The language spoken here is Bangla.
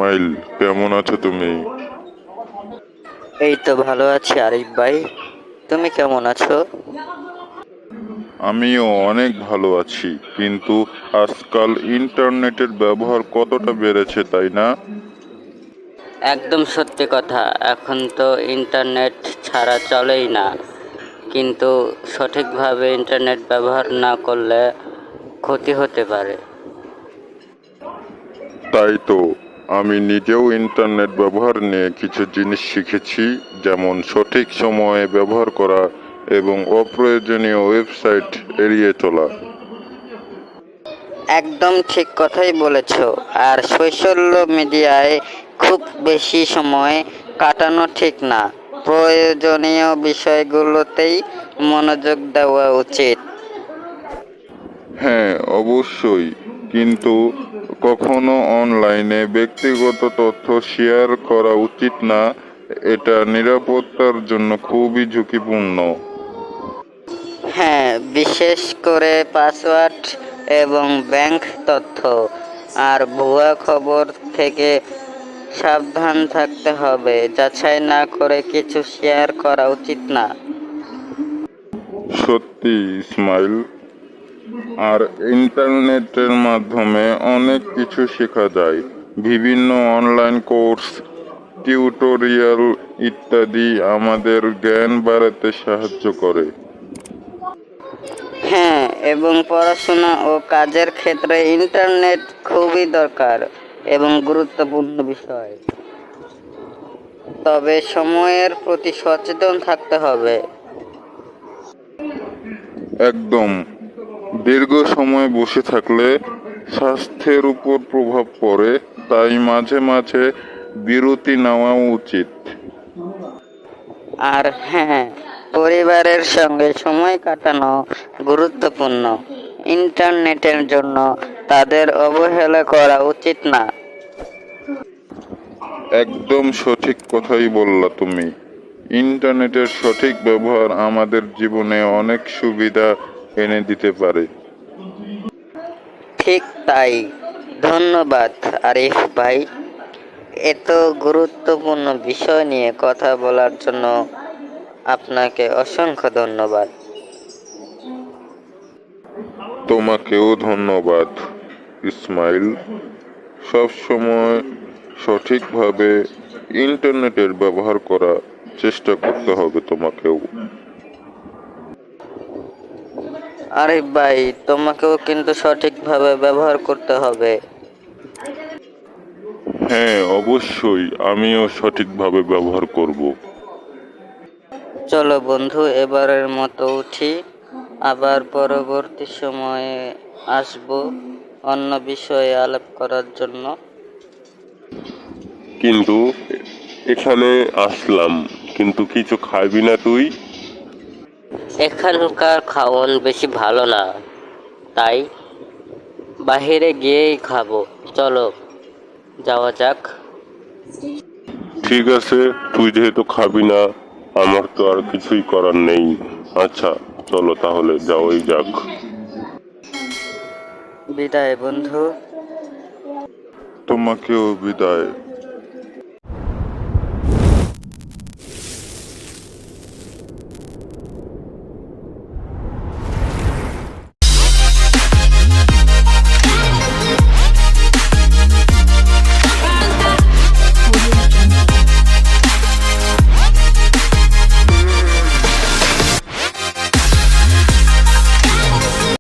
ইসমাইল, কেমন আছো তুমি? এই তো ভালো আছি আরিফ ভাই। তুমি কেমন আছো? আমিও অনেক ভালো আছি, কিন্তু আজকাল ইন্টারনেটের ব্যবহার কতটা বেড়েছে, তাই না? একদম সত্যি কথা, এখন তো ইন্টারনেট ছাড়া চলেই না। কিন্তু সঠিকভাবে ইন্টারনেট ব্যবহার না করলে ক্ষতি হতে পারে। তাই তো, আমি নিজেও ইন্টারনেট ব্যবহার নিয়ে কিছু জিনিস শিখেছি, যেমন সঠিক সময়ে ব্যবহার করা এবং অপ্রয়োজনীয় ওয়েবসাইট এড়িয়ে চলা। একদম ঠিক কথাই বলেছ। আর সোশ্যাল মিডিয়ায় খুব বেশি সময় কাটানো ঠিক না। প্রয়োজনীয় বিষয়গুলোতেই মনোযোগ দেওয়া উচিত। হ্যাঁ, অবশ্যই, কিন্তু কখনো অনলাইনে ব্যক্তিগত তথ্য শেয়ার করা উচিত না। এটা নিরাপত্তার জন্য খুবই ঝুঁকিপূর্ণ। হ্যাঁ, বিশেষ করে পাসওয়ার্ড এবং ব্যাংক তথ্য আর ভুয়া খবর থেকে সাবধান থাকতে হবে। যাচাই না করে কিছু শেয়ার করা উচিত না। সত্যি ইসমাইল, আর ইন্টারনেটের মাধ্যমে অনেক কিছু শেখা যায়। বিভিন্ন অনলাইন কোর্স, টিউটোরিয়াল ইত্যাদি আমাদের জ্ঞান বাড়াতে সাহায্য করে। হ্যাঁ, এবং পড়াশোনা ও কাজের ক্ষেত্রে ইন্টারনেট খুবই দরকার এবং গুরুত্বপূর্ণ বিষয়। তবে সময়ের প্রতি সচেতন থাকতে হবে। একদম, দীর্ঘ সময় বসে থাকলে স্বাস্থ্যের উপর প্রভাব পড়ে, তাই মাঝে মাঝে বিরতি নেওয়া উচিত। আর হ্যাঁ, পরিবারের সঙ্গে সময় কাটানো গুরুত্বপূর্ণ। ইন্টারনেটের জন্য তাদের অবহেলা করা উচিত না। একদম সঠিক কথাই বললা তুমি। ইন্টারনেটের সঠিক ব্যবহার আমাদের জীবনে অনেক সুবিধা এনে দিতে পারে। ঠিক তাই। ধন্যবাদ আরিফ ভাই, এত গুরুত্বপূর্ণ বিষয় নিয়ে কথা বলার জন্য আপনাকে অসংখ্য ধন্যবাদ। তোমাকেও ধন্যবাদ ইসমাইল। সবসময় সঠিকভাবে ইন্টারনেটের ব্যবহার করার চেষ্টা করতে হবে তোমাকেও। আরিফ ভাই, তোমাকেও কিন্তু সঠিকভাবে ব্যবহার করতে হবে। হ্যাঁ, অবশ্যই, আমিও সঠিকভাবে ব্যবহার করব। চলো বন্ধু, এবারের মতো উঠি। আবার পরবর্তী সময়ে আসবো অন্য বিষয়ে আলাপ করার জন্য। কিন্তু এখানে আসলাম, কিন্তু কিছু খাবি না তুই? এখানকার খাওয়ান বেশি ভালো না, তাই বাহিরে গিয়েই খাবো। চলো যাওয়া যাক। ঠিক আছে, তুই যেহেতু খাবি না, আমার তো আর কিছুই করার নেই। আচ্ছা, চলো তাহলে যাওয়াই যাক। বিদায় বন্ধু। তোমাকেও বিদায়।